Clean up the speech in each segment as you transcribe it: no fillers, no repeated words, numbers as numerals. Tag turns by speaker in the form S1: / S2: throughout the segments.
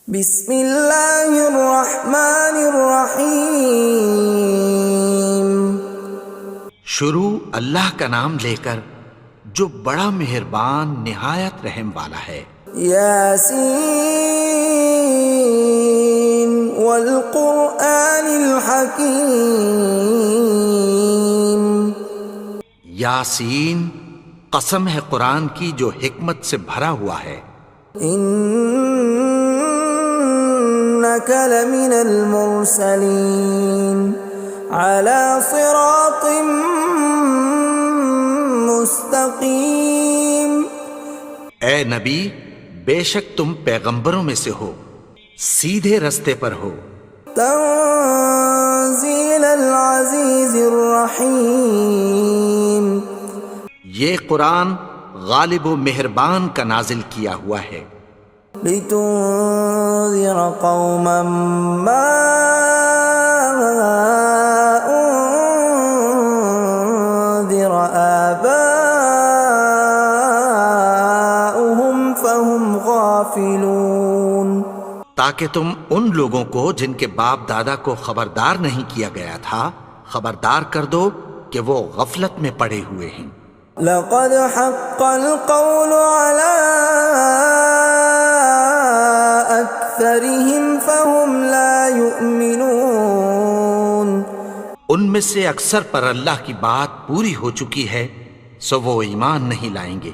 S1: بسم اللہ الرحمن الرحیم۔
S2: شروع اللہ کا نام لے کر جو بڑا مہربان نہایت رحم والا ہے۔
S1: یاسین والقرآن الحکیم۔
S2: یاسین، قسم ہے قرآن کی جو حکمت سے بھرا ہوا ہے۔
S1: انک لمن المرسلین علی صراط مستقیم۔
S2: اے نبی، بے شک تم پیغمبروں میں سے ہو، سیدھے رستے پر ہو۔
S1: تنزیل العزیز الرحیم۔
S2: یہ قرآن غالب و مہربان کا نازل کیا ہوا ہے۔
S1: لتنذر قوما ما انذر آباؤهم فهم غافلون۔
S2: تاکہ تم ان لوگوں کو جن کے باپ دادا کو خبردار نہیں کیا گیا تھا خبردار کر دو کہ وہ غفلت میں پڑے ہوئے ہیں۔
S1: لقد حق القول على أكثرهم فهم لا يؤمنون۔
S2: ان میں سے اکثر پر اللہ کی بات پوری ہو چکی ہے سو وہ ایمان نہیں لائیں گے۔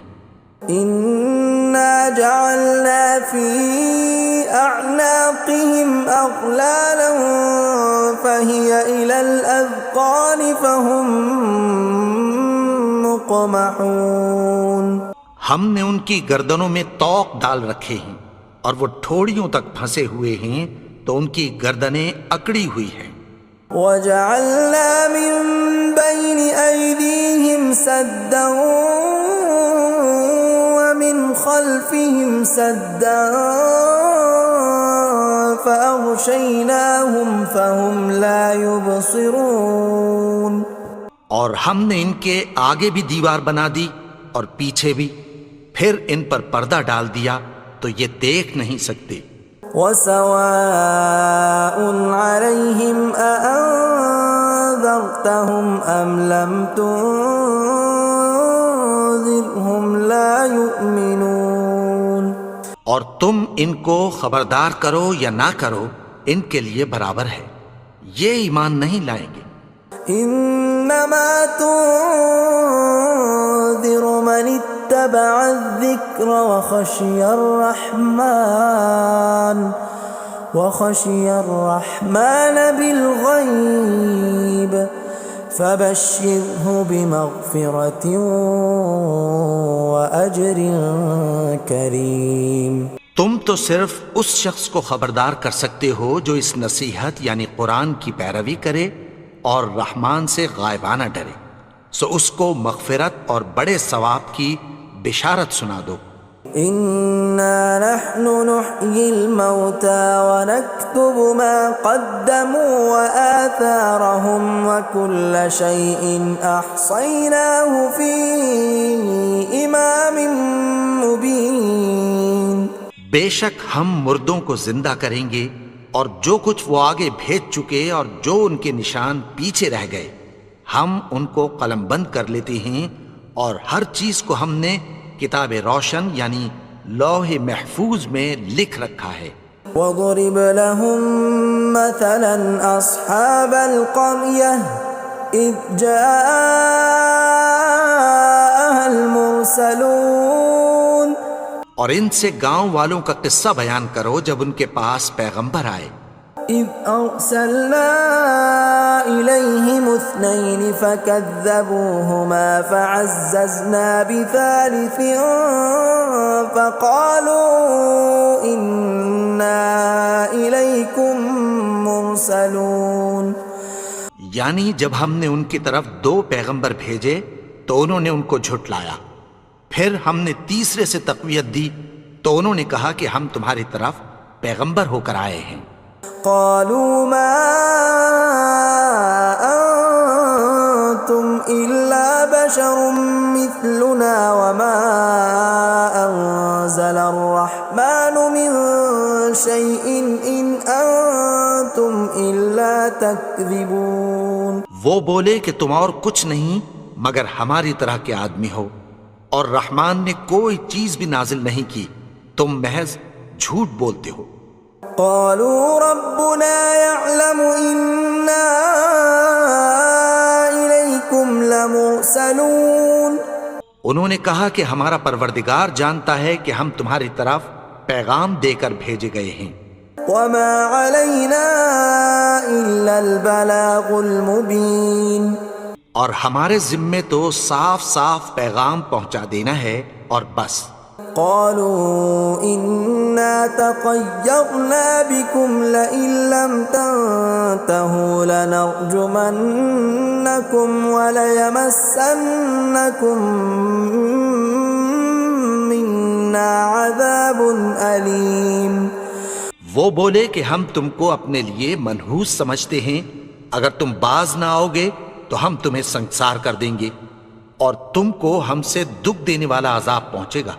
S1: إنا جعلنا في أعناقهم أغلالا فهي إلى الأذقان فهم مقمحون۔
S2: ہم نے ان کی گردنوں میں طوق ڈال رکھے ہیں اور وہ ٹھوڑیوں تک پھنسے ہوئے ہیں تو ان کی گردنیں اکڑی ہوئی ہیں۔
S1: وَجَعَلْنَا مِن بَيْنِ أَيْدِيهِمْ سَدًّا وَمِنْ خَلْفِهِمْ سَدًّا فَأَغْشَيْنَاهُمْ فَهُمْ لَا يُبْصِرُونَ۔
S2: اور ہم نے ان کے آگے بھی دیوار بنا دی اور پیچھے بھی، پھر ان پر پردہ ڈال دیا تو یہ دیکھ نہیں سکتے۔
S1: وَسَوَاءٌ عَلَيْهِمْ أَأَنذَرْتَهُمْ أَمْ لَمْ تُنذِرْهُمْ لَا يُؤْمِنُونَ۔
S2: اور تم ان کو خبردار کرو یا نہ کرو ان کے لیے برابر ہے، یہ ایمان نہیں لائیں گے۔
S1: انما تنذر من اتبع الذکر وخشی الرحمن بالغیب فبشرہ بمغفرۃ واجر کریم۔
S2: تم تو صرف اس شخص کو خبردار کر سکتے ہو جو اس نصیحت یعنی قرآن کی پیروی کرے اور رحمان سے غائبانہ ڈرے، سو اس کو مغفرت اور بڑے ثواب کی بشارت سنا دو۔
S1: اِنَّا نَحْنُ نُحْيِي الْمَوْتَى وَنَكْتُبُ مَا قَدَّمُوا وَآثَارَهُمْ وَكُلَّ شَيْءٍ أَحْصَيْنَاهُ فِي إِمَامٍ مُبِينٍ۔
S2: بے شک ہم مردوں کو زندہ کریں گے اور جو کچھ وہ آگے بھیج چکے اور جو ان کے نشان پیچھے رہ گئے ہم ان کو قلم بند کر لیتے ہیں، اور ہر چیز کو ہم نے کتاب روشن یعنی لوح محفوظ میں لکھ رکھا ہے۔
S1: وَضُرِبْ لَهُم مَّثَلًا أَصْحَابَ الْقَرْيَةِ إِذْ جَاءَهَا الْمُرْسَلُونَ۔
S2: اور ان سے گاؤں والوں کا قصہ بیان کرو جب ان کے پاس پیغمبر آئے۔
S1: إِذْ أَرْسَلْنَا إِلَيْهِمُ اثْنَيْنِ فَكَذَّبُوهُمَا فَعَزَّزْنَا بِثَالِثٍ فَقَالُوا إِنَّا إِلَيْكُمْ مُرْسَلُونَ۔
S2: یعنی جب ہم نے ان کی طرف دو پیغمبر بھیجے تو انہوں نے ان کو جھٹلایا، پھر ہم نے تیسرے سے تقویت دی تو انہوں نے کہا کہ ہم تمہاری طرف پیغمبر ہو کر آئے ہیں۔
S1: قالوا ما انتم الا بشر مثلنا وما انزل الرحمن من شيء إن أنتم إلا تكذبون.
S2: وہ بولے کہ تم اور کچھ نہیں مگر ہماری طرح کے آدمی ہو، اور رحمان نے کوئی چیز بھی نازل نہیں کی، تم محض جھوٹ بولتے ہو.
S1: قالوا ربنا يعلم إنا إليكم لمرسلون.
S2: انہوں نے کہا کہ ہمارا پروردگار جانتا ہے کہ ہم تمہاری طرف پیغام دے کر بھیجے گئے ہیں.
S1: وما علينا إلا البلاغ المبين.
S2: اور ہمارے ذمے تو صاف صاف پیغام پہنچا دینا ہے اور بس.
S1: قالوا إنا تطيرنا بكم لئن لم تنتهوا لنرجمنكم وليمسنكم منا عذاب أليم.
S2: وہ بولے کہ ہم تم کو اپنے لیے منحوس سمجھتے ہیں، اگر تم باز نہ آؤ گے تو ہم تمہیں سنسار کر دیں گے اور تم کو ہم سے دکھ دینے والا عذاب پہنچے گا.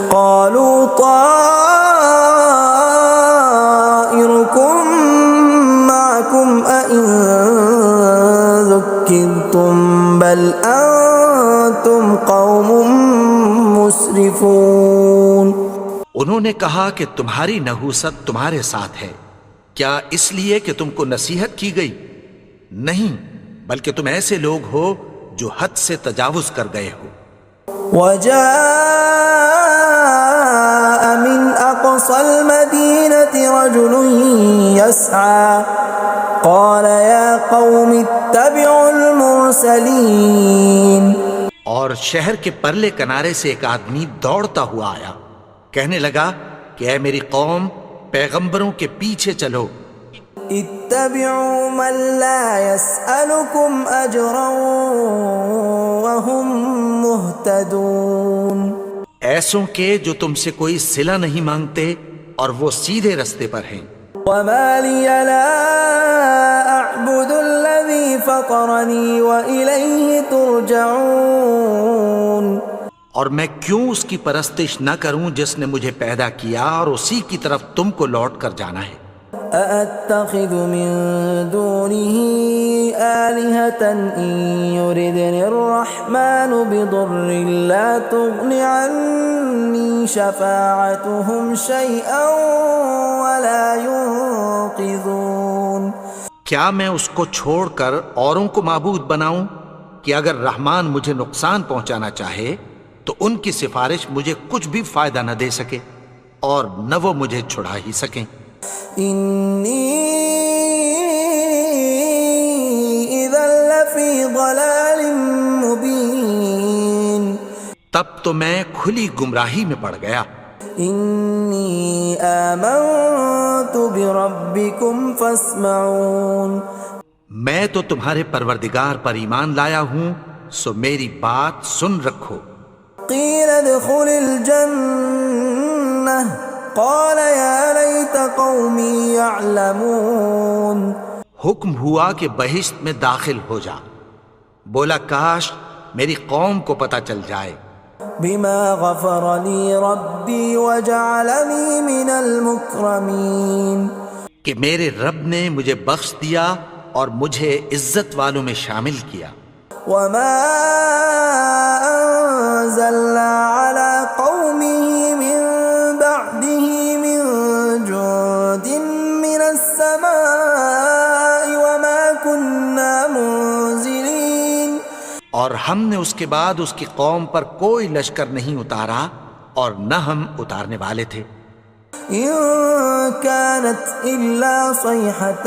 S1: قالوا طائركم معكم أئن ذكرتم بل أنتم قوم مسرفون.
S2: انہوں نے کہا کہ تمہاری نحوست تمہارے ساتھ ہے، کیا اس لیے کہ تم کو نصیحت کی گئی؟ نہیں، بلکہ تم ایسے لوگ ہو جو حد سے تجاوز کر گئے ہو.
S1: وجاء من أقصى المدينة رجل يسعى قال يا قوم اتبعوا المرسلين.
S2: اور شہر کے پرلے کنارے سے ایک آدمی دوڑتا ہوا آیا، کہنے لگا کہ اے میری قوم، پیغمبروں کے پیچھے چلو.
S1: اتبعوا من لا يسألكم أجرا وهم مهتدون.
S2: ایسوں کے جو تم سے کوئی صلہ نہیں مانگتے اور وہ سیدھے رستے پر ہیں.
S1: وما لي لا أعبد الذي فطرني وإليه ترجعون.
S2: اور میں کیوں اس کی پرستش نہ کروں جس نے مجھے پیدا کیا اور اسی کی طرف تم کو لوٹ کر جانا ہے.
S1: أأتخذ من دونه آلهة إن يردني الرحمن بضر لا تغن عني شفاعتهم شيئا ولا ينقذون.
S2: کیا میں اس کو چھوڑ کر اوروں کو معبود بناؤں کہ اگر رحمان مجھے نقصان پہنچانا چاہے تو ان کی سفارش مجھے کچھ بھی فائدہ نہ دے سکے اور نہ وہ مجھے چھڑا ہی سکیں.
S1: إني إذا لفي ضلال مبين.
S2: تب تو میں کھلی گمراہی میں پڑ گیا.
S1: إني آمنت بربكم فاسمعون.
S2: میں تو تمہارے پروردگار پر ایمان لایا ہوں، سو میری بات سن رکھو.
S1: قيل ادخل الجنة قال يا ليت قومي يعلمون.
S2: حکم ہوا کہ بہشت میں داخل ہو جا. بولا کاش میری قوم کو پتہ چل جائے.
S1: بما غفر لي ربي وجعلني من المكرمين.
S2: کہ میرے رب نے مجھے بخش دیا اور مجھے عزت والوں میں شامل کیا.
S1: وما أنزلنا على قومه من بعده من جند من السماء وما كنا منزلين.
S2: اور ہم نے اس کے بعد اس کی قوم پر کوئی لشکر نہیں اتارا اور نہ ہم اتارنے والے تھے.
S1: إن كانت إلا صيحة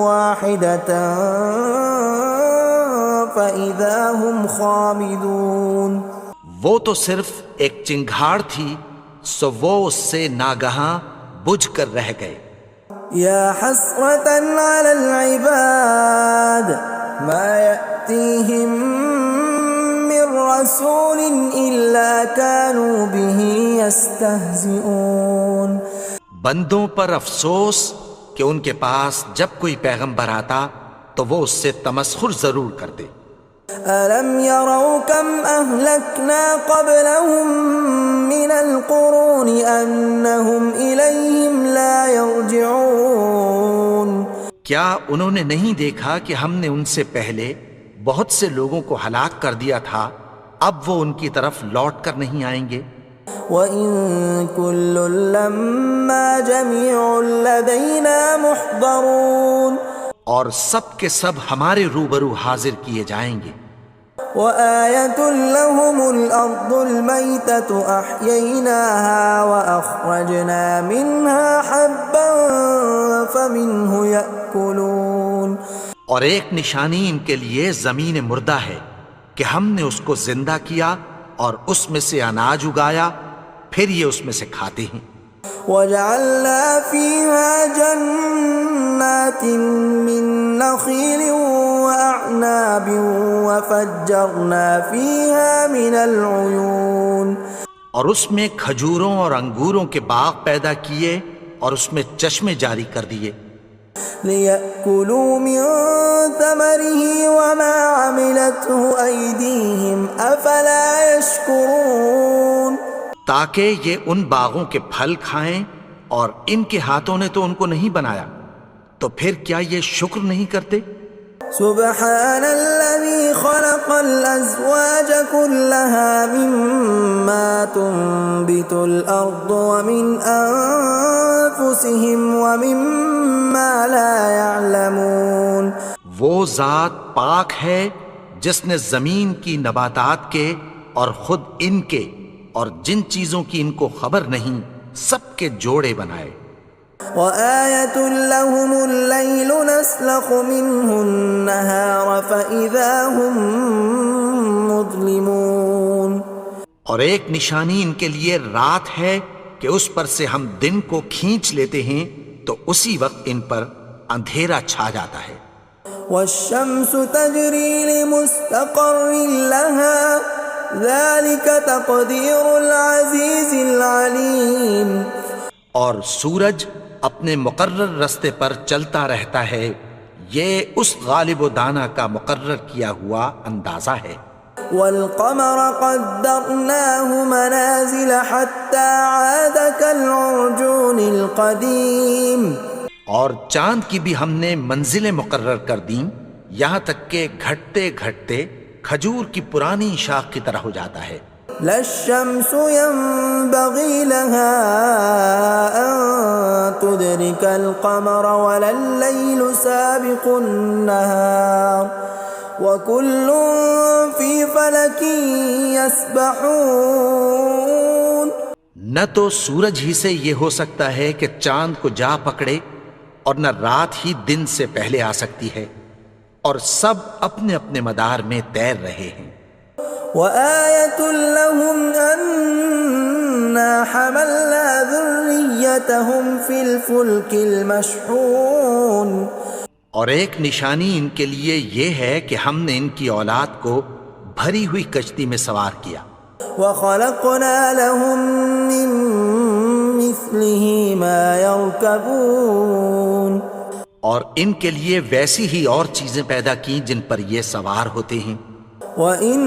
S1: واحدة فإذا هم خامدون.
S2: وہ تو صرف ایک چنگھاڑ تھی، سو وہ اس سے ناگہاں بجھ کر رہ گئے.
S1: يا حسرة على العباد ما يأتيهم من رسول إلا كانوا به يستهزئون.
S2: بندوں پر افسوس کہ ان کے پاس جب کوئی پیغمبر آتا تو وہ اس سے تمسخر ضرور کرتے.
S1: ألم يروا كم أهلكنا قبلهم من القرون أنهم إليهم لا يرجعون
S2: کیا انہوں نے نہیں دیکھا کہ ہم نے ان سے پہلے بہت سے لوگوں کو ہلاک کر دیا تھا، اب وہ ان کی طرف لوٹ کر نہیں آئیں گے؟
S1: وَإِن كُلٌّ لَّمَّا جَمِيعٌ لَّدَيْنَا مُحْضَرُونَ
S2: اور سب کے سب ہمارے روبرو حاضر کیے جائیں گے۔
S1: وَآيَةٌ لَّهُمُ الْأَرْضُ الْمَيْتَةُ أَحْيَيْنَاهَا وَأَخْرَجْنَا مِنْهَا حَبًّا فَمِنْهُ يَأْكُلُونَ
S2: اور ایک نشانی ان کے لیے زمین مردہ ہے کہ ہم نے اس کو زندہ کیا اور اس میں سے اناج اگایا، پھر یہ اس میں سے کھاتے ہیں۔
S1: وَجَعَلْنَا فِيهَا جَنَّاتٍ مِّن نَّخِيلٍ وَأَعْنَابٍ وَفَجَّرْنَا فِيهَا مِنَ الْعُيُونِ
S2: اور اس میں کھجوروں اور انگوروں کے باغ پیدا کیے اور اس میں چشمے جاری کر دیے،
S1: لِيَأْكُلُوا مِن ثَمَرِهِ وَمَا عَمِلَتْهُ أَيْدِيهِمْ أَفَلَا يَشْكُرُونَ
S2: تاکہ یہ ان باغوں کے پھل کھائیں، اور ان کے ہاتھوں نے تو ان کو نہیں بنایا، تو پھر کیا یہ شکر نہیں کرتے؟
S1: سبحان الذي خلق الأزواج كلها مما تنبت الأرض ومن أنفسهم ومما لا يعلمون
S2: وہ ذات پاک ہے جس نے زمین کی نباتات کے اور خود ان کے اور جن چیزوں کی ان کو خبر نہیں سب کے جوڑے بنائے۔
S1: وَآيَةٌ لَّهُمُ اللَّيْلُ نَسْلَخُ مِنْهُ النَّهَارَ فَإِذَا هُم مُظْلِمُونَ
S2: اور ایک نشانی ان کے لیے رات ہے کہ اس پر سے ہم دن کو کھینچ لیتے ہیں تو اسی وقت ان پر اندھیرا چھا جاتا ہے۔
S1: وَالشَّمْسُ تَجْرِي لِمُسْتَقَرٍّ لَّهَا ذَلِكَ تَقْدِيرُ الْعَزِيزِ الْعَلِيمِ
S2: اور سورج اپنے مقرر رستے پر چلتا رہتا ہے، یہ اس غالب و دانا کا مقرر کیا ہوا اندازہ ہے۔
S1: وَالْقَمَرَ قَدَّرْنَاهُ مَنَازِلَ حَتَّى عَادَ كَالْعُرْجُونِ الْقَدِيمِ
S2: اور چاند کی بھی ہم نے منزلیں مقرر کر دیں، یہاں تک کہ گھٹتے گھٹتے کھجور کی پرانی شاخ کی طرح ہو جاتا ہے۔
S1: لا الشمس ينبغي لها أن تدرك القمر ولا الليل سابق النهار وكل في فلك يسبحون
S2: نہ تو سورج ہی سے یہ ہو سکتا ہے کہ چاند کو جا پکڑے، اور نہ رات ہی دن سے پہلے آ سکتی ہے، اور سب اپنے اپنے مدار میں تیر رہے ہیں۔
S1: وَآيَةٌ لَّهُمْ أَنَّا حَمَلْنَا ذُرِّيَّتَهُمْ فِي الْفُلْكِ الْمَشْحُونِ
S2: اور ایک نشانی ان کے لیے یہ ہے کہ ہم نے ان کی اولاد کو بھری ہوئی کشتی میں سوار کیا۔
S1: وَخَلَقْنَا لَهُم مِّن مِّثْلِهِ مَا يَرْكَبُونَ
S2: اور ان کے لیے ویسی ہی اور چیزیں پیدا کی جن پر یہ سوار ہوتے ہیں۔
S1: وَإِن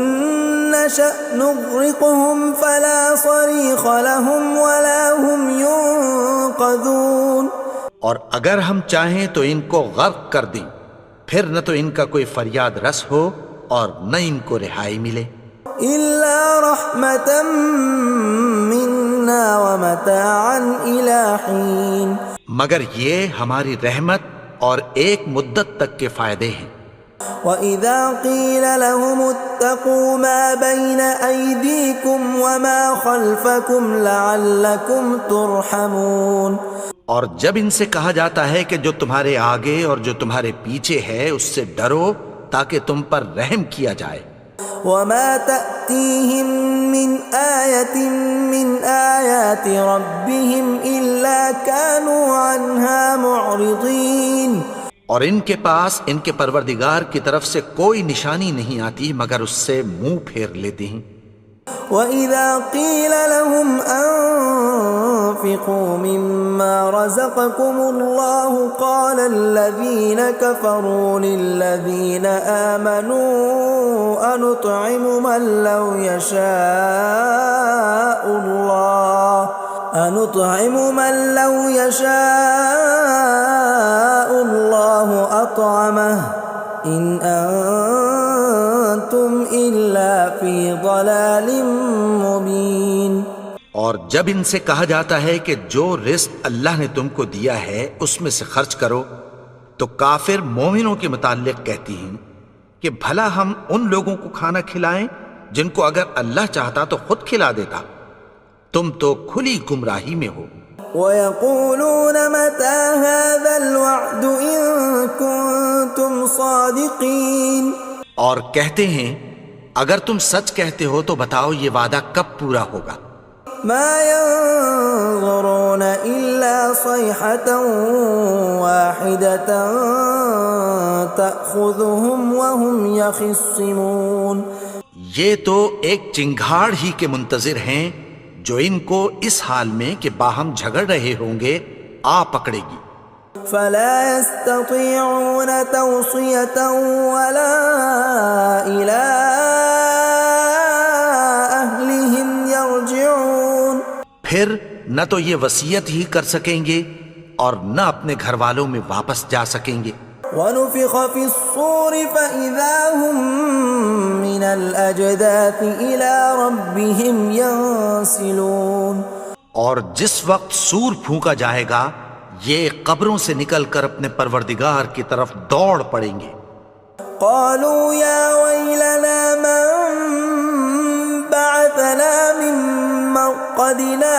S1: نَّشَأْ نُغْرِقْهُمْ فَلَا صَرِيخَ لَهُمْ وَلَا هُمْ يُنقَذُونَ
S2: اور اگر ہم چاہیں تو ان کو غرق کر دیں، پھر نہ تو ان کا کوئی فریاد رس ہو اور نہ ان کو رہائی ملے۔
S1: إِلَّا رَحْمَةً مِّنَّا وَمَتَاعًا إِلَىٰ حِينٍ
S2: مگر یہ ہماری رحمت اور ایک مدت تک کے فائدے ہیں۔
S1: وَإِذَا قِيلَ لَهُمُ اتَّقُوا مَا بَيْنَ أَيْدِيكُمْ وَمَا خَلْفَكُمْ لَعَلَّكُمْ تُرْحَمُونَ
S2: اور جب ان سے کہا جاتا ہے کہ جو تمہارے آگے اور جو تمہارے پیچھے ہے اس سے ڈرو تاکہ تم پر رحم کیا جائے۔
S1: وَمَا تَأْتِيهِم مِّنْ آيَةٍ مِّنْ آيَاتِ رَبِّهِمْ إِلَّا كَانُوا عَنْهَا مُعْرِضِينَ
S2: اور ان کے پاس ان کے پروردگار کی طرف سے کوئی نشانی نہیں آتی مگر اس سے منہ پھیر لیتے ہیں۔
S1: وَإِذَا قِيلَ لَهُمْ وأنفقوا مما رزقكم الله قال الذين كفروا للذين آمنوا أنطعم من لو يشاء الله أطعمه إن أنتم إلا في ضلال مبين۔
S2: اور جب ان سے کہا جاتا ہے کہ جو رزق اللہ نے تم کو دیا ہے اس میں سے خرچ کرو، تو کافر مومنوں کے متعلق کہتی ہیں کہ بھلا ہم ان لوگوں کو کھانا کھلائیں جن کو اگر اللہ چاہتا تو خود کھلا دیتا، تم تو کھلی گمراہی میں ہو۔
S1: وَيَقُولُونَ مَتَى هَذَا الْوَعْدُ إِن كُنتُمْ صَادِقِينَ،
S2: اور کہتے ہیں اگر تم سچ کہتے ہو تو بتاؤ یہ وعدہ کب پورا ہوگا۔
S1: مَا يَنظُرُونَ إِلَّا صَيْحَةً وَاحِدَةً تَأْخُذُهُمْ وَهُمْ يَخِصِّمُونَ،
S2: یہ تو ایک چنگھاڑ ہی کے منتظر ہیں جو ان کو اس حال میں کہ باہم جھگڑ رہے ہوں گے آ پکڑے گی۔
S1: فَلَا يَسْتَطِيعُونَ تَوْصِيَةً وَلَا إِلَىٰ أَهْلِهِمْ يَرْجِعُونَ،
S2: پھر نہ تو یہ وصیت ہی کر سکیں گے اور نہ اپنے گھر والوں میں واپس جا سکیں گے۔
S1: وَنُفِخَ فِي الصُّورِ فَإِذَا هُم مِّنَ الْأَجْدَاثِ إِلَىٰ رَبِّهِمْ يَنسِلُونَ،
S2: اور جس وقت سور پھونکا جائے گا یہ قبروں سے نکل کر اپنے پروردگار کی طرف دوڑ پڑیں گے۔
S1: قالوا يا ويلنا من بعثنا من مرقدنا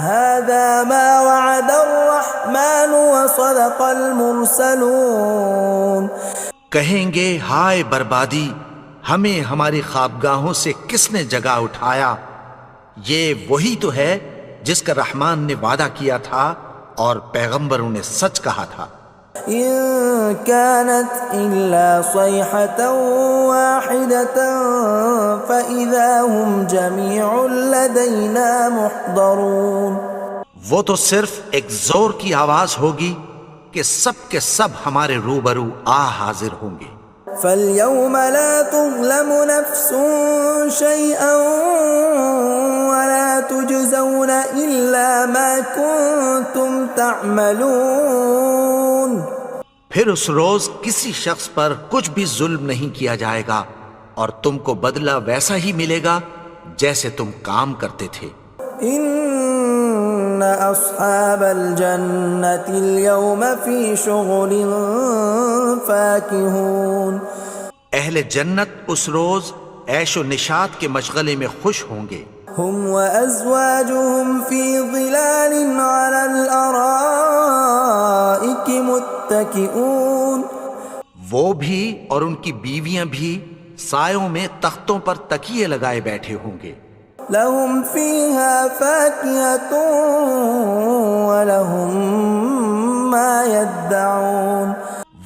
S1: هذا ما وعد الرحمن وصدق المرسلون،
S2: کہیں گے ہائے بربادی، ہمیں ہماری خوابگاہوں سے کس نے جگا اٹھایا، یہ وہی تو ہے جس کا رحمان نے وعدہ کیا تھا اور پیغمبروں نے سچ کہا تھا۔
S1: إن كانت إلا صيحة واحدة فإذا هم جميع لدينا محضرون،
S2: وہ تو صرف ایک زور کی آواز ہوگی کہ سب کے سب ہمارے روبرو آ حاضر ہوں گے۔
S1: فاليوم لا تظلم نفس شيئا ولا تجزون إلا ما كنتم تعملون،
S2: پھر اس روز کسی شخص پر کچھ بھی ظلم نہیں کیا جائے گا اور تم کو بدلہ ویسا ہی ملے گا جیسے تم کام کرتے تھے۔
S1: ان اصحاب الجنة اليوم في شغل فاكهون، اہل
S2: جنت اس روز عیش و نشاط کے مشغلے میں خوش ہوں گے۔
S1: هم وازواجهم في ظلال على الارائك متكئون،
S2: وہ بھی اور ان کی بیویاں بھی سایوں میں تختوں پر تکیے لگائے بیٹھے ہوں گے۔
S1: لهم فيها فاكهة ولهم ما يدعون،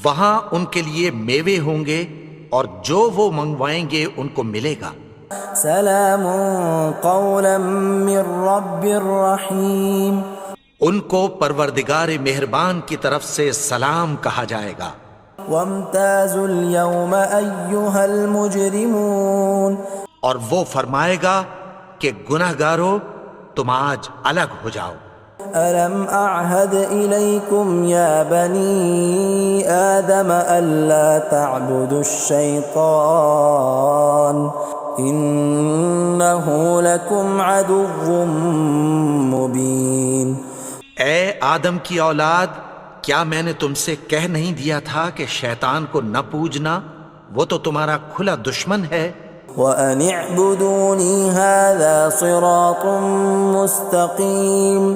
S2: وہاں ان کے لیے میوے ہوں گے اور جو وہ منگوائیں گے ان کو ملے گا۔
S1: سلام قولا من رب رحیم،
S2: ان کو پروردگار مہربان کی طرف سے سلام کہا جائے گا۔
S1: وامتازوا اليوم ایھا المجرمون،
S2: اور وہ فرمائے گا کہ گنہگارو تم آج الگ ہو جاؤ۔
S1: ألم أعهد إليكم يا بني آدم ألا تعبدوا الشيطان إنه لكم عدو مبين۔
S2: اے آدم کی اولاد، کیا میں نے تم سے کہہ نہیں دیا تھا کہ شیطان کو نہ پوجنا، وہ تو تمہارا کھلا دشمن ہے۔
S1: وَأَنِ اعْبُدُونِي هَذَا صِرَاطٌ مُسْتَقِيمٌ،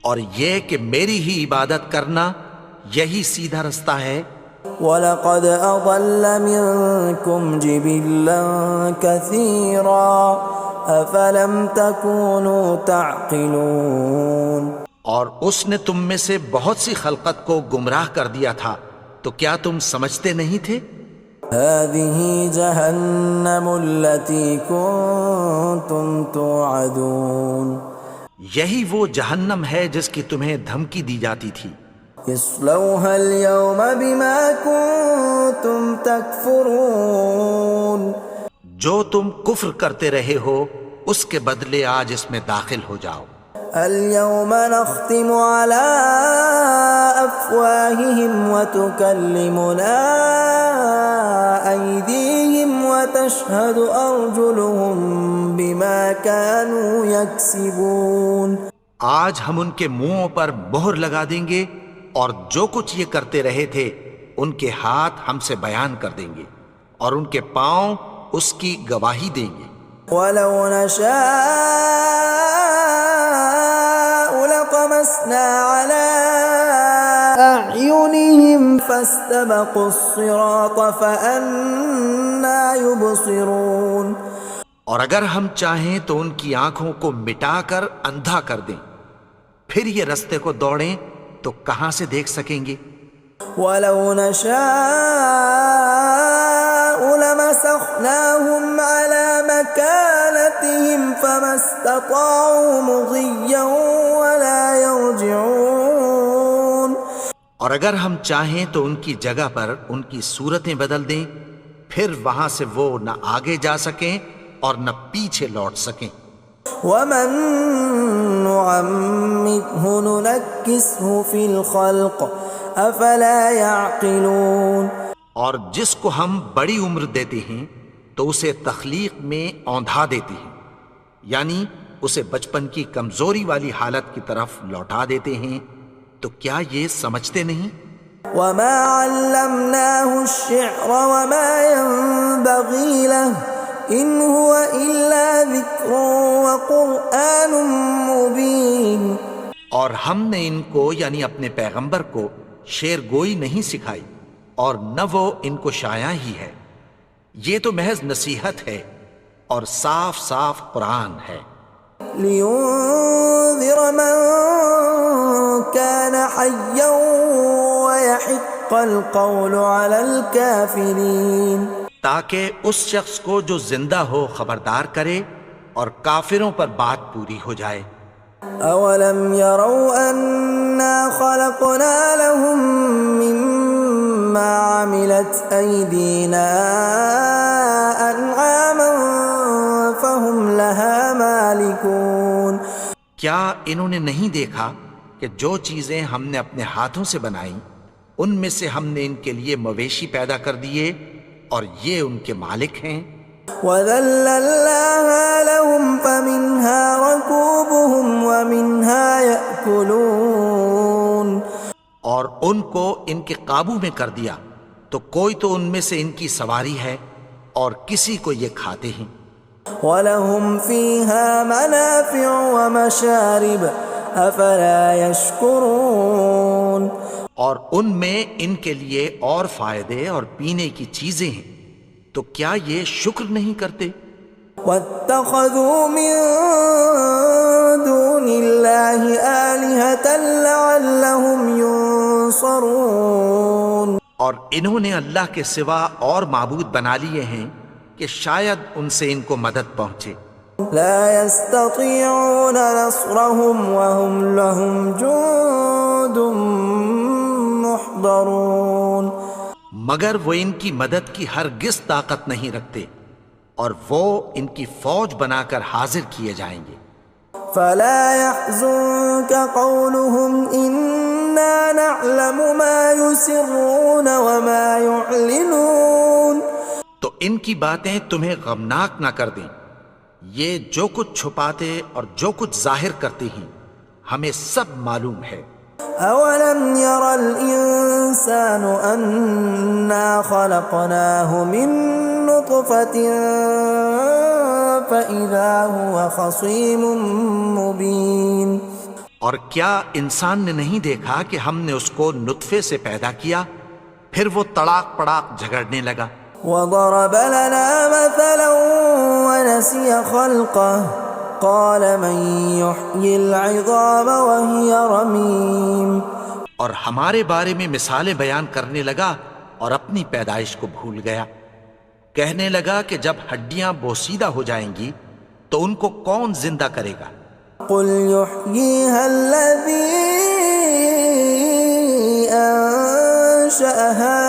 S2: اور یہ کہ میری ہی عبادت کرنا یہی سیدھا رستہ ہے۔
S1: وَلَقَدْ أَضَلَّ مِنْكُمْ جِبِلًّا كَثِيرًا أَفَلَمْ تَكُونُوا تَعْقِلُونَ،
S2: اور اس نے تم میں سے بہت سی خلقت کو گمراہ کر دیا تھا، تو کیا تم سمجھتے نہیں تھے؟
S1: هَذِهِ جَهَنَّمُ الَّتِي كُنْتُمْ تُوعَدُونَ،
S2: یہی وہ جہنم ہے جس کی تمہیں دھمکی دی جاتی تھی.
S1: اصلوها اليوم بما كنتم تكفرون.
S2: جو تم کفر کرتے رہے ہو اس کے بدلے آج اس میں داخل ہو جاؤ.
S1: اليوم نختم على أفواههم وتكلمنا أيديهم وتشهد أرجلهم بما كانوا يكسبون.
S2: آج ہم ان کے منہوں پر مہر لگا دیں گے اور جو کچھ یہ کرتے رہے تھے ان کے ہاتھ ہم سے بیان کر دیں گے اور ان کے پاؤں اس کی گواہی دیں گے.
S1: ولو نشاء لطمسنا على أعينهم فاستبقوا الصراط فأنى يبصرون.
S2: اور اگر ہم چاہیں تو ان کی آنکھوں کو مٹا کر اندھا کر دیں، پھر یہ رستے کو دوڑیں تو کہاں سے دیکھ سکیں گے.
S1: ولو نشاء لمسخناهم على مكانتهم فما استطاعوا مضيا ولا يرجعون.
S2: اور اگر ہم چاہیں تو ان کی جگہ پر ان کی صورتیں بدل دیں، پھر وہاں سے وہ نہ آگے جا سکیں اور نہ پیچھے لوٹ سکیں.
S1: ومن نعمره ننكسه في الخلق افلا يعقلون.
S2: اور جس کو ہم بڑی عمر دیتے ہیں تو اسے تخلیق میں اوندھا دیتے ہیں، یعنی اسے بچپن کی کمزوری والی حالت کی طرف لوٹا دیتے ہیں. تو کیا یہ سمجھتے نہیں؟
S1: وما علمناه الشعر وما ينبغي له ان هو الا ذکر وقرآن مبین.
S2: اور ہم نے ان کو یعنی اپنے پیغمبر کو شعر گوئی نہیں سکھائی اور نہ وہ ان کو شایع ہی ہے، یہ تو محض نصیحت ہے اور صاف صاف قرآن ہے.
S1: لينذر من كان حيا ويحق القول على الكافرين.
S2: تاکہ اس شخص کو جو زندہ ہو خبردار کرے اور کافروں پر بات پوری ہو جائے.
S1: اولم يروا انا خلقنا لهم مما عملت ايدينا انعاما فهم لها مالكون.
S2: کیا انہوں نے نہیں دیکھا کہ جو چیزیں ہم نے اپنے ہاتھوں سے بنائیں ان میں سے ہم نے ان کے لیے مویشی پیدا کر دیے اور یہ ان کے مالک ہیں.
S1: وَذَلَّلْنَاهَا لَهُمْ فَمِنْهَا رَكُوبُهُمْ وَمِنْهَا يَأْكُلُونَ.
S2: اور ان کو ان کے قابو میں کر دیا تو کوئی تو ان میں سے ان کی سواری ہے اور کسی کو یہ کھاتے ہیں.
S1: وَلَهُمْ فِيهَا مَنَافِعُ وَمَشَارِبُ أَفَلَا يَشْكُرُونَ.
S2: اور ان میں ان کے لیے اور فائدے اور پینے کی چیزیں ہیں، تو کیا یہ شکر نہیں کرتے؟
S1: وَاتَّخَذُوا مِن دُونِ اللَّهِ آلِهَةً لَعَلَّهُمْ يُنصَرُونَ.
S2: اور انہوں نے اللہ کے سوا اور معبود بنا لیے ہیں کہ شاید ان سے ان کو مدد پہنچے.
S1: لا يستطيعون نصرهم وهم لهم جند محضرون.
S2: مگر وہ ان کی مدد کی ہرگز طاقت نہیں رکھتے اور وہ ان کی فوج بنا کر حاضر کیے جائیں گے.
S1: فلا يحزنك قولهم إنا نعلم ما يسرون وما يعلنون.
S2: تو ان کی باتیں تمہیں غمناک نہ کر دیں، یہ جو کچھ چھپاتے اور جو کچھ ظاہر کرتے ہیں ہمیں سب معلوم ہے.
S1: أولم ير الإنسان أنا خلقناه من نطفة فإذا هو خصيم مبين.
S2: اور کیا انسان نے نہیں دیکھا کہ ہم نے اس کو نطفے سے پیدا کیا پھر وہ تڑاک پڑاک جھگڑنے لگا.
S1: وضرب لنا مثلا ونسي خلقه قال من يحيي العظام وهي رميم.
S2: اور ہمارے بارے میں مثالیں بیان کرنے لگا اور اپنی پیدائش کو بھول گیا. کہنے لگا کہ جب ہڈیاں بوسیدہ ہو جائیں گی تو ان کو کون زندہ کرے گا
S1: قل يحييها الذي أنشأها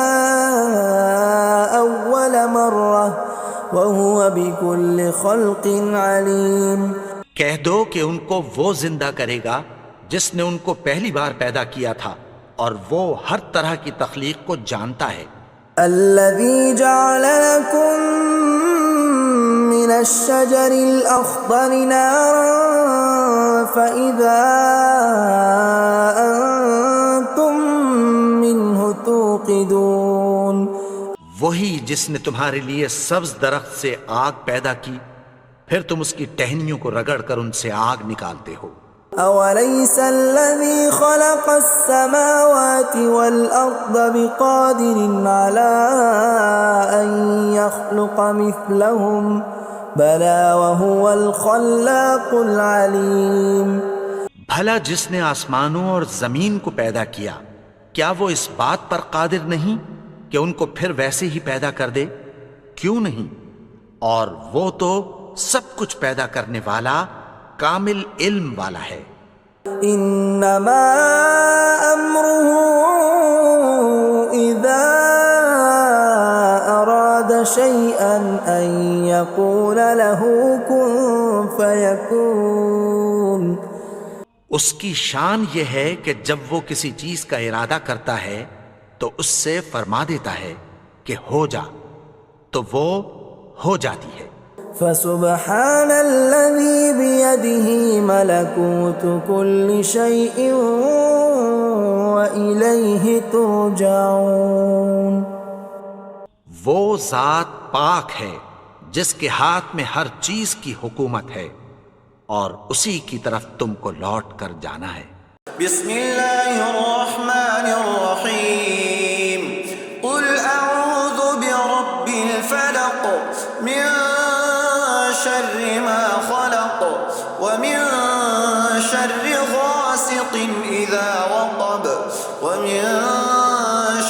S1: أول مرة وهو بكل خلق عليم.
S2: کہہ دو کہ ان کو وہ زندہ کرے گا جس نے ان کو پہلی بار پیدا کیا تھا اور وہ ہر طرح کی تخلیق کو جانتا ہے.
S1: الذي جعل لكم من الشجر الأخضر نارا فإذا أنتم منه توقدون.
S2: وہی جس نے تمہارے لیے سبز درخت سے آگ پیدا کی پھر تم اس کی ٹہنیوں کو رگڑ کر ان سے آگ نکالتے ہو.
S1: أوليس الذي خلق السماوات والأرض بقادر على أن يخلق مثلهم بلى وهو الخلاق العليم.
S2: بھلا جس نے آسمانوں اور زمین کو پیدا کیا کیا وہ اس بات پر قادر نہیں کہ ان کو پھر ویسے ہی پیدا کر دے؟ کیوں نہیں؟ اور وہ تو سب کچھ پیدا کرنے والا کامل علم والا ہے.
S1: انما امره اذا اراد شيئا ان يقول له كن فيكون.
S2: اس کی شان یہ ہے کہ جب وہ کسی چیز کا ارادہ کرتا ہے تو اس سے فرما دیتا ہے کہ ہو جا تو وہ ہو جاتی ہے.
S1: فسبحان الذي بيده ملكوت كل شيء وإليه ترجعون.
S2: وہ ذات پاک ہے جس کے ہاتھ میں ہر چیز کی حکومت ہے اور اسی کی طرف تم کو لوٹ کر جانا ہے.
S1: بسم اللہ الرحمن الرحیم. قل اعوذ برب الفلق من شر ما خلق ومن شر غاسق اذا وقب ومن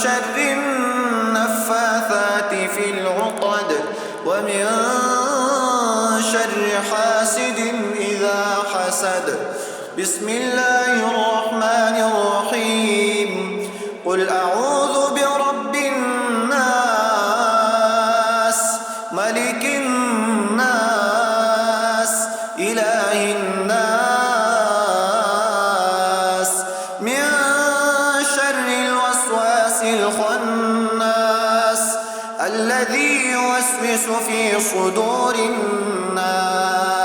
S1: شر النفاثات في العقد ومن شر حاسد اذا حسد. بسم اللہ الرحمن الرحیم. قل اعوذ برب الناس ملک الناس الہ الناس من شر الوسواس الخناس الذي يوسوس في صدور الناس